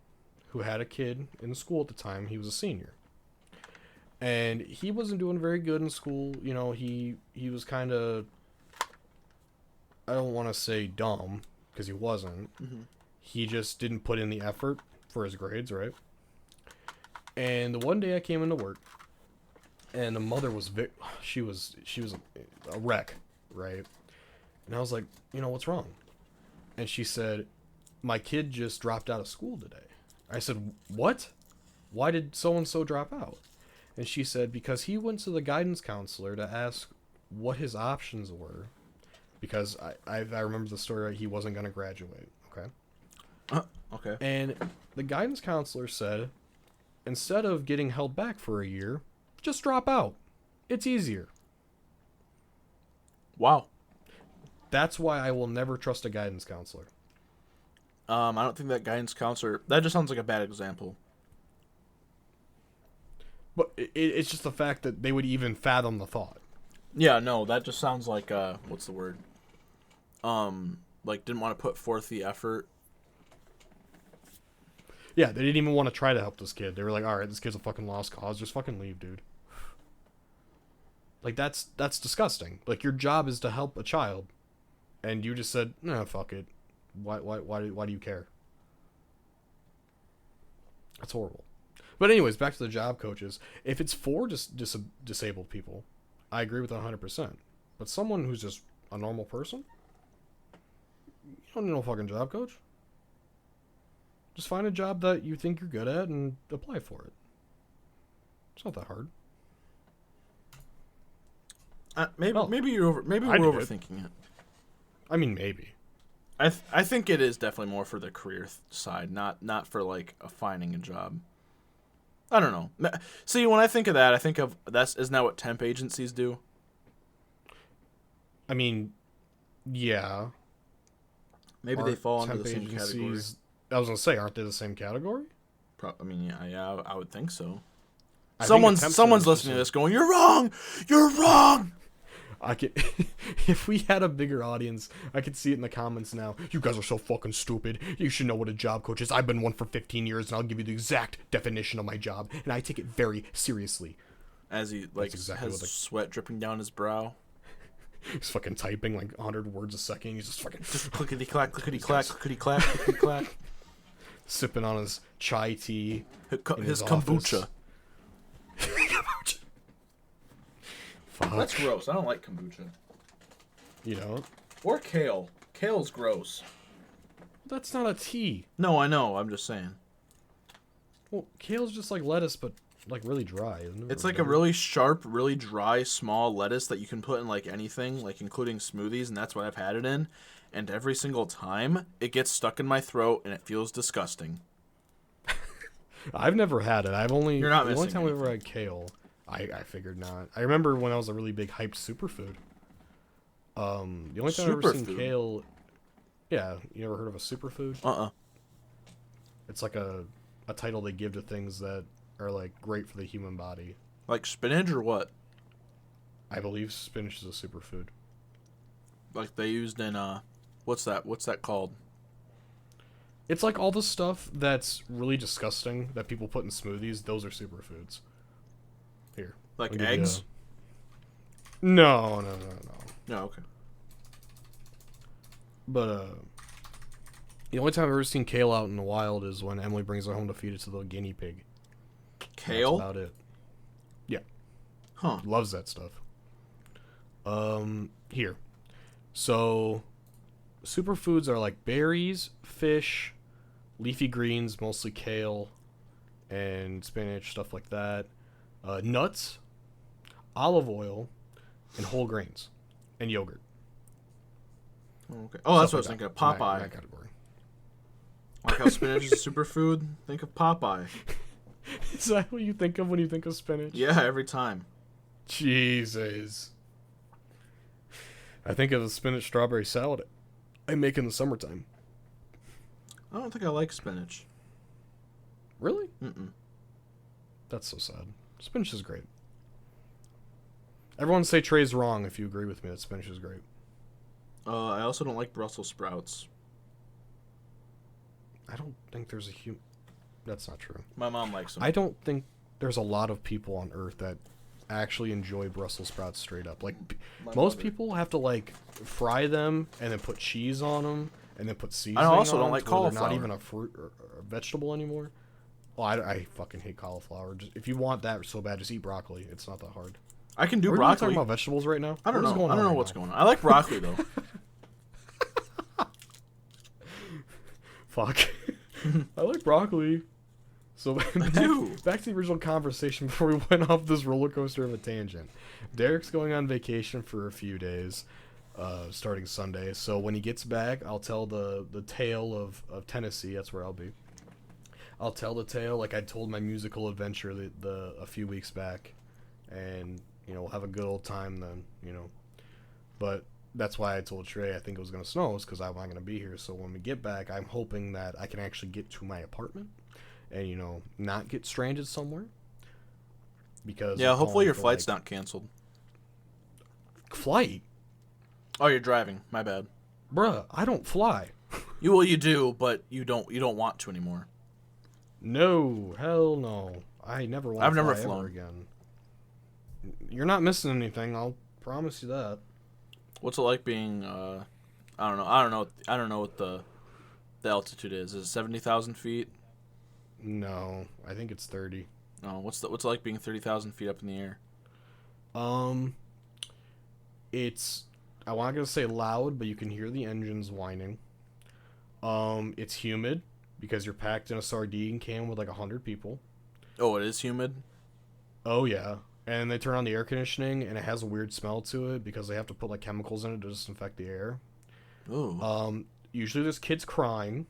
who had a kid in school at the time. He was a senior. And he wasn't doing very good in school. He was kind of, I don't want to say dumb, because he wasn't. Mm-hmm. He just didn't put in the effort for his grades, right? And the one day I came into work, and the mother was she was a wreck, right? And I was like, what's wrong? And she said, my kid just dropped out of school today. I said, what? Why did so-and-so drop out? And she said, because he went to the guidance counselor to ask what his options were. Because I remember the story, right? He wasn't going to graduate, okay? Okay. And the guidance counselor said, instead of getting held back for a year, just drop out. It's easier. Wow. That's why I will never trust a guidance counselor. I don't think that guidance counselor. That just sounds like a bad example. But it's just the fact that they would even fathom the thought. Yeah, no, that just sounds like what's the word? Didn't want to put forth the effort. Yeah, they didn't even want to try to help this kid. They were like, all right, this kid's a fucking lost cause. Just fucking leave, dude. Like, that's disgusting. Like, your job is to help a child, and you just said, nah, fuck it. Why do you care? That's horrible. But anyways, back to the job coaches. If it's for disabled people, I agree with that 100%. But someone who's just a normal person, you don't need no fucking job coach. Just find a job that you think you're good at and apply for it. It's not that hard. Maybe Well, we're I did it. overthinking it. I mean, maybe. I think it is definitely more for the career side, not for finding a job. I don't know. See, when I think of that, I think of isn't that what temp agencies do? I mean, yeah. Maybe they Aren't fall under temp the same agencies- category. I was gonna say, aren't they the same category? I mean, yeah, I would think so. I think a temp Someone's service listening is- to this going, "You're wrong. You're wrong." I could, if we had a bigger audience, I could see it in the comments now. You guys are so fucking stupid. You should know what a job coach is. I've been one for 15 years, and I'll give you the exact definition of my job, and I take it very seriously. As he has sweat dripping down his brow. He's fucking typing like 100 words a second. He's just fucking clickety clack, clickety clack, clickety clack, clickety clack. Sipping on his chai tea. His kombucha. Fuck. That's gross. I don't like kombucha. You know? Or kale. Kale's gross. That's not a tea. No, I know. I'm just saying. Well, kale's just like lettuce, but like really dry, isn't it? It's like a really sharp, really dry, small lettuce that you can put in like anything, like including smoothies, and that's what I've had it in. And every single time, it gets stuck in my throat, and it feels disgusting. I've never had it. You're not the only missing time we ever had kale, I figured not. I remember when I was a really big hyped superfood. The only time I've ever seen kale. Yeah, you ever heard of a superfood? It's like a title they give to things that are like great for the human body. Like spinach or what? I believe spinach is a superfood. Like they used in what's that called? It's like all the stuff that's really disgusting that people put in smoothies. Those are superfoods. Here, like eggs. No. No, okay. But the only time I've ever seen kale out in the wild is when Emily brings it home to feed it to the guinea pig. Kale? That's about it. Yeah. Huh. Loves that stuff. Here. So, superfoods are like berries, fish, leafy greens, mostly kale, and spinach, stuff like that. Nuts, olive oil, and whole grains, and yogurt. Okay. Oh, that's what I was thinking of. Popeye. That category. Like how spinach is a superfood? Think of Popeye. Is that what you think of when you think of spinach? Yeah, every time. Jesus. I think of a spinach strawberry salad I make in the summertime. I don't think I like spinach. Really? Mm-mm. That's so sad. Spinach is great. Everyone say Trey's wrong if you agree with me that spinach is great. I also don't like Brussels sprouts. I don't think there's a human... That's not true. My mom likes them. I don't think there's a lot of people on Earth that actually enjoy Brussels sprouts straight up. Like, most people have to, like, fry them and then put cheese on them and then put seasoning on them. I also don't like cauliflower. They're not even a fruit or a vegetable anymore. Well, I fucking hate cauliflower. Just, if you want that so bad, just eat broccoli. It's not that hard. I can do broccoli. Are we talking about vegetables right now? I don't know. I don't know what's going on. I like broccoli, though. Fuck. I like broccoli. So back to the original conversation before we went off this roller coaster of a tangent. Derek's going on vacation for a few days, starting Sunday. So when he gets back, I'll tell the tale of Tennessee. That's where I'll be. I'll tell the tale like I told my musical adventure a few weeks back, and we'll have a good old time then. But that's why I told Trey I think it was going to snow, is because I'm not going to be here. So when we get back, I'm hoping that I can actually get to my apartment and, not get stranded somewhere. Because hopefully your flight's not canceled. Flight? Oh, you're driving. My bad. Bruh, I don't fly. You do, but you don't want to anymore. No, hell no. I never want to fly. I've never flown ever again. You're not missing anything, I'll promise you that. What's it like being I don't know what the altitude is. Is it 70,000 feet? No, I think it's 30. No, what's it like being 30,000 feet up in the air? It's, I'm not gonna say loud, but you can hear the engines whining. It's humid because you're packed in a sardine can with like 100 people. Oh, it is humid? Oh yeah. And they turn on the air conditioning, and it has a weird smell to it because they have to put like chemicals in it to disinfect the air. Ooh. Usually there's kids crying,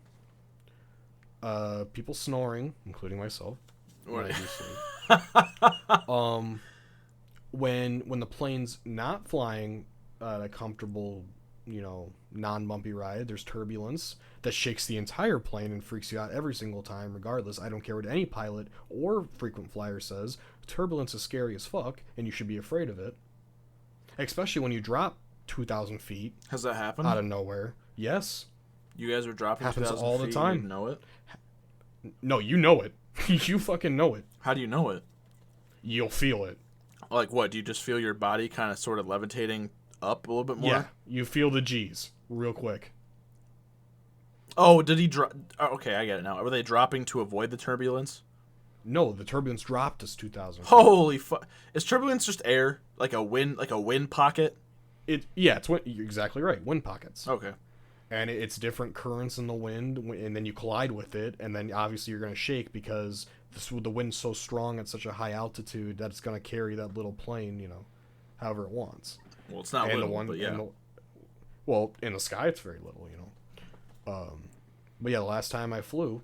people snoring, including myself. Right. When the plane's not flying at a comfortable, non-bumpy ride, there's turbulence that shakes the entire plane and freaks you out every single time, regardless. I don't care what any pilot or frequent flyer says. Turbulence is scary as fuck, and you should be afraid of it. Especially when you drop 2,000 feet. Has that happened? Out of nowhere. Yes. You guys are dropping 2,000 feet? Happens all the time. You know it? No, you know it. You fucking know it. How do you know it? You'll feel it. Like what? Do you just feel your body kind of sort of levitating up a little bit more? Yeah, you feel the G's real quick. Oh, did he drop? Okay, I get it now. Were they dropping to avoid the turbulence? No, the turbulence dropped us 2,000 feet. Holy fuck! Is turbulence just air, like a wind pocket? It's you're exactly right. Wind pockets. Okay. And it's different currents in the wind, and then you collide with it, and then obviously you're going to shake because the wind's so strong at such a high altitude that it's going to carry that little plane, however it wants. Well, it's not and little, but yeah. Well, in the sky, it's very little, But yeah, the last time I flew,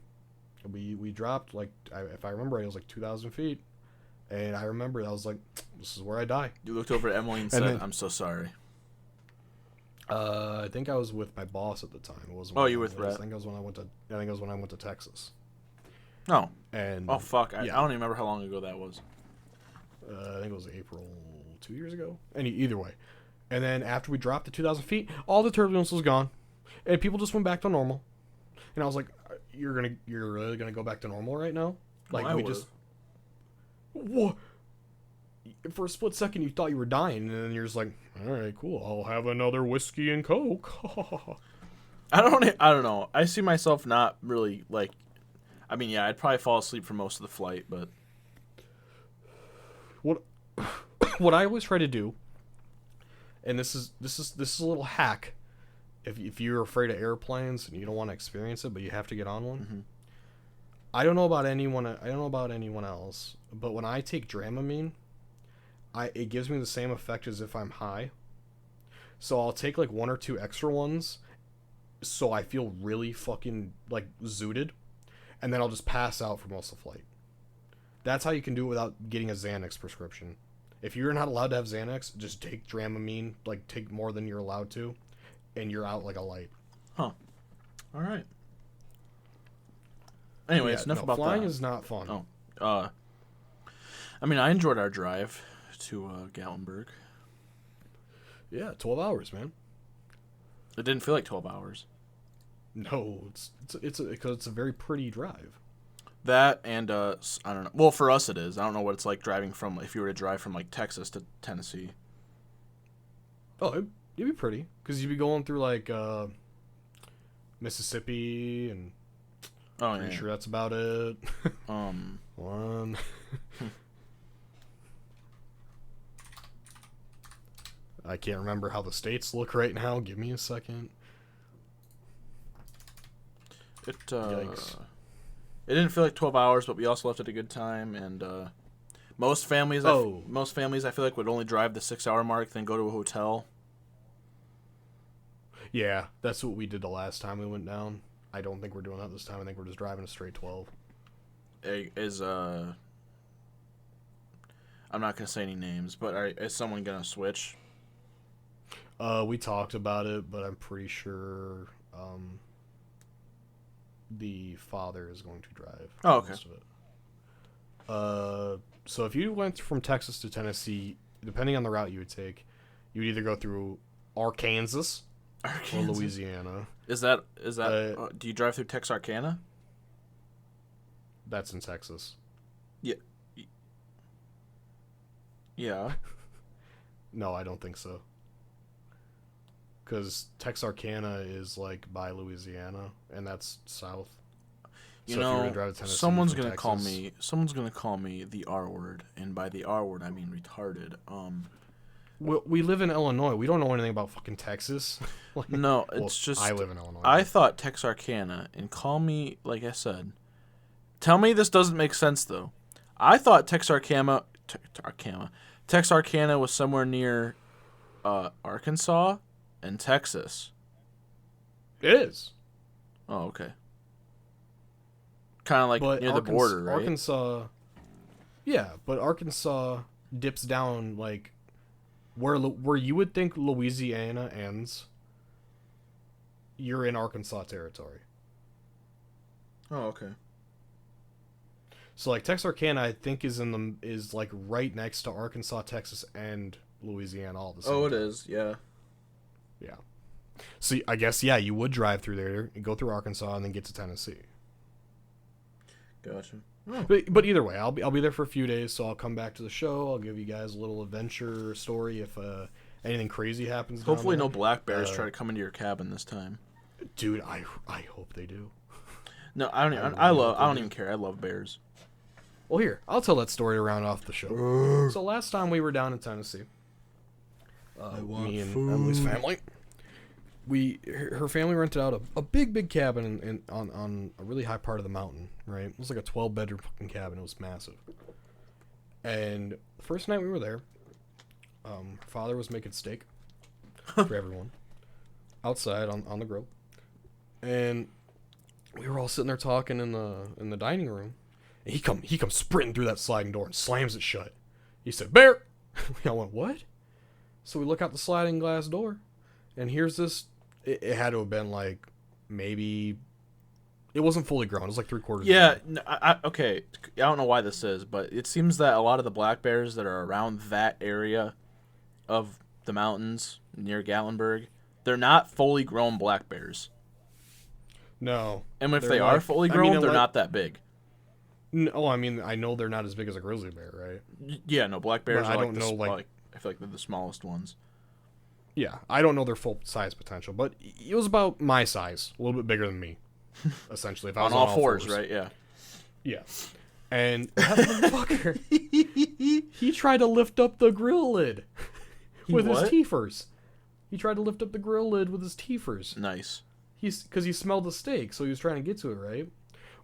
we dropped, if I remember right, it was like 2,000 feet. And I remember I was like, this is where I die. You looked over at Emily and said, I'm so sorry. I think I was with my boss at the time. It wasn't. Oh, you were with Brett? I think it was when I went to Texas. No. And oh fuck! I don't even remember how long ago that was. I think it was April 2 years ago. Either way, and then after we dropped to 2,000 feet, all the turbulence was gone, and people just went back to normal. And I was like, "You're really gonna go back to normal right now?" Like well, we just what? For a split second, you thought you were dying, and then you're just like, "All right, cool. I'll have another whiskey and Coke." I don't know. I see myself not really like. I mean, yeah, I'd probably fall asleep for most of the flight, but what I always try to do, and this is a little hack, if you're afraid of airplanes and you don't want to experience it, but you have to get on one. Mm-hmm. I don't know about anyone else, but when I take Dramamine, it gives me the same effect as if I'm high. So I'll take like 1 or 2 extra ones, so I feel really fucking like zooted, and then I'll just pass out for most of the flight. That's how you can do it without getting a Xanax prescription. If you're not allowed to have Xanax, just take Dramamine, like take more than you're allowed to, and you're out like a light. Huh. All right. Anyways, enough about flying that. is not fun. Oh. I mean, I enjoyed our drive to Gatlinburg. Yeah, 12 hours, man. It didn't feel like 12 hours. No, it's a very pretty drive. That and I don't know. Well, for us it is. I don't know what it's like driving from if you were to drive from like Texas to Tennessee. Oh, it'd be pretty because you'd be going through like Mississippi, and pretty sure that's about it. One. I can't remember how the states look right now. Give me a second. Yikes. It didn't feel like 12 hours, but we also left at a good time. And most families, I feel like would only drive the 6-hour mark, then go to a hotel. Yeah, that's what we did the last time we went down. I don't think we're doing that this time. I think we're just driving a straight 12. I'm not gonna say any names, but is someone gonna switch? We talked about it, but I'm pretty sure the father is going to drive. Oh, okay. Most of it. So if you went from Texas to Tennessee, depending on the route you would take, you would either go through Arkansas or Louisiana. Is that do you drive through Texarkana? That's in Texas. Yeah. Yeah. No, I don't think so. Because Texarkana is like by Louisiana, and that's south. If you were to drive to Tennessee, someone's gonna call me the R word, and by the R word I mean retarded. We live in Illinois. We don't know anything about fucking Texas. No, it's just I live in Illinois. I thought Texarkana, and call me like I said. Tell me this doesn't make sense though. I thought Texarkana was somewhere near Arkansas and Texas. It is. Oh, okay. Kind of like near the border, right? Arkansas. Yeah, but Arkansas dips down like where you would think Louisiana ends. You're in Arkansas territory. Oh, okay. So like Texarkana, I think is like right next to Arkansas, Texas, and Louisiana all the same. Oh, it time. is. Yeah. Yeah. So I guess you would drive through there and go through Arkansas and then get to Tennessee. Gotcha. But either way, I'll be there for a few days, so I'll come back to the show. I'll give you guys a little adventure story if anything crazy happens. Hopefully, down no there. black bears try to come into your cabin this time. Dude, I hope they do. No, I don't even care. I love bears. Well, here, I'll tell that story to round off the show. So last time we were down in Tennessee, me and Emily's family, her family rented out a big cabin on a really high part of the mountain, right? It was like a 12-bedroom fucking cabin. It was massive. And the first night we were there, her father was making steak for everyone outside on the grill. And we were all sitting there talking in the dining room. And he comes sprinting through that sliding door and slams it shut. He said, "Bear!" We all went, "What?" So we look out the sliding glass door, and here's this. It had to have been like maybe. It wasn't fully grown. It was like 3/4. Yeah, okay. I don't know why this is, but it seems that a lot of the black bears that are around that area of the mountains near Gatlinburg, they're not fully grown black bears. No. And if they are fully grown, they're not that big. No, I mean, I know they're not as big as a grizzly bear, right? Yeah, no, black bears But are I like don't know, like- I feel like they're the smallest ones. Yeah, I don't know their full size potential, but it was about my size, a little bit bigger than me, essentially. If I was on all fours, right? Yeah. Yeah. And that motherfucker, he tried to lift up the grill lid with his teethers. He tried to lift up the grill lid with his teethers. Nice. Because he smelled the steak, so he was trying to get to it, right?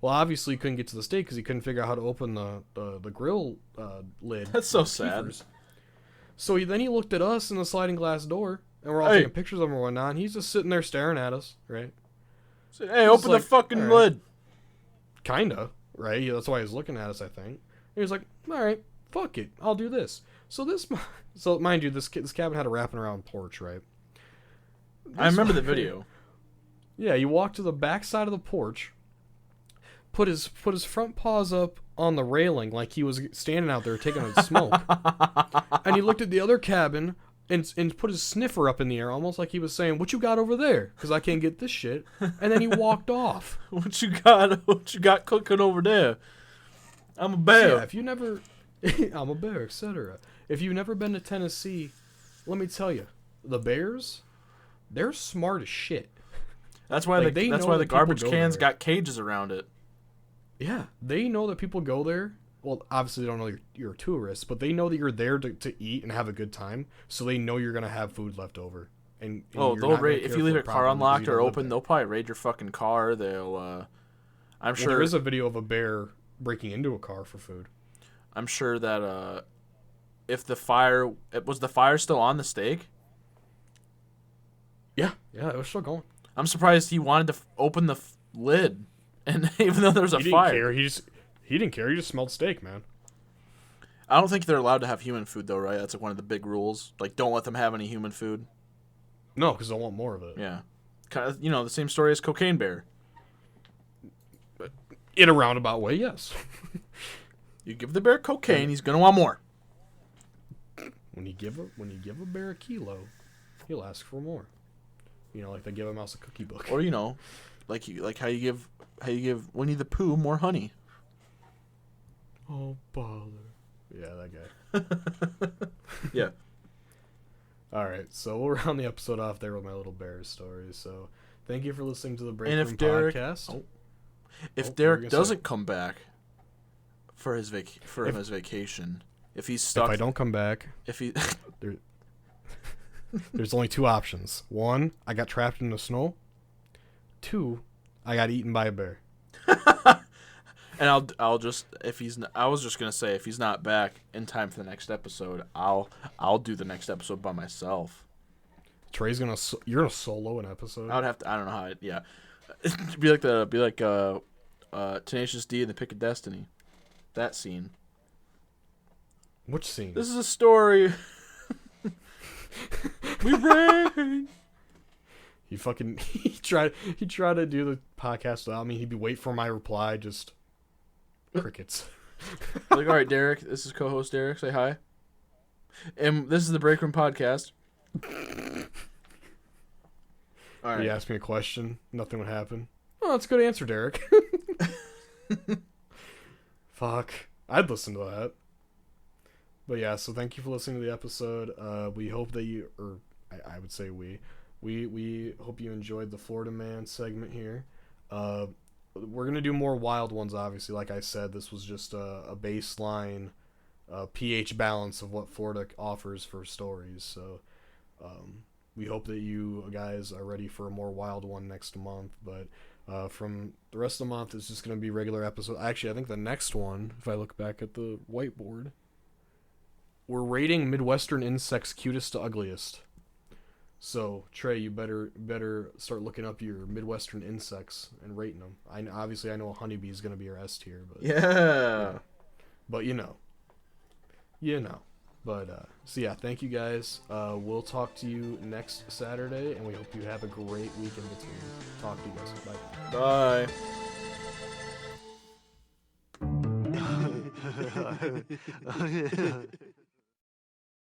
Well, obviously he couldn't get to the steak because he couldn't figure out how to open the grill lid. That's so sad. Teethers. So then he looked at us in the sliding glass door, and we're all taking pictures of him and whatnot, and he's just sitting there staring at us, right? So, hey, open the fucking lid. Kinda, right? That's why he's looking at us, I think. And he was like, all right, fuck it, I'll do this. So mind you, this cabin had a wrapping around porch, right? I remember the video. Yeah, he walked to the back side of the porch, put his front paws up on the railing like he was standing out there taking a smoke, and he looked at the other cabin and put his sniffer up in the air, almost like he was saying, "What you got over there? Because I can't get this shit." And then he walked off. What you got cooking over there? I'm a bear. So yeah, if you never, I'm a bear, etc. If you've never been to Tennessee, let me tell you, the bears, they're smart as shit. That's why Like, that's why the garbage cans got cages around it. Yeah, they know that people go there. Well, obviously they don't know you're a tourist, but they know that you're there to eat and have a good time, so they know you're gonna have food left over. And they'll raid if you leave your car unlocked or open. They'll probably raid your fucking car. They'll. I'm sure there is a video of a bear breaking into a car for food. I'm sure that if the fire was the fire still on the steak. Yeah, it was still going. I'm surprised he wanted to open the lid, and even though there was a fire, he didn't care. He just smelled steak, man. I don't think they're allowed to have human food though, right? That's like one of the big rules. Like, don't let them have any human food. No, because they'll want more of it. Yeah, kind of. The same story as Cocaine Bear. In a roundabout way, yes. You give the bear cocaine, he's gonna want more. When you give a bear a kilo, he'll ask for more. Like they give a mouse a cookie book. Or like how you give Winnie the Pooh more honey. Oh bother. Yeah, that guy. Yeah. All right, so we'll round the episode off there with my little bear story. So thank you for listening to the Break Room Podcast. If Derek doesn't come back for his vacation, if he's stuck, if I don't come back, there's only two options. One, I got trapped in the snow. Two, I got eaten by a bear. And I'll just I was just gonna say if he's not back in time for the next episode, I'll do the next episode by myself. Trey's you're gonna solo an episode. I would have to. I don't know how. Yeah, be like Tenacious D in the Pick of Destiny. That scene. Which scene? This is a story. We rain. He tried to do the podcast without me. He'd be wait for my reply, just crickets. Like, all right, Derek. This is co-host Derek. Say hi. And this is the Break Room Podcast. All right. He asked me a question. Nothing would happen. Oh, that's a good answer, Derek. Fuck. I'd listen to that. But yeah, so thank you for listening to the episode. We hope that you, or I would say we hope you enjoyed the Florida Man segment here. We're going to do more wild ones, obviously. Like I said, this was just a baseline pH balance of what Florida offers for stories. So we hope that you guys are ready for a more wild one next month. But from the rest of the month, it's just going to be regular episodes. Actually, I think the next one, if I look back at the whiteboard, we're rating Midwestern insects cutest to ugliest. So Trey, you better start looking up your Midwestern insects and rating them. I know a honeybee is gonna be your S tier, but Yeah. But you know. But so yeah, thank you guys. We'll talk to you next Saturday, and we hope you have a great week in between. Talk to you guys. Bye. Bye.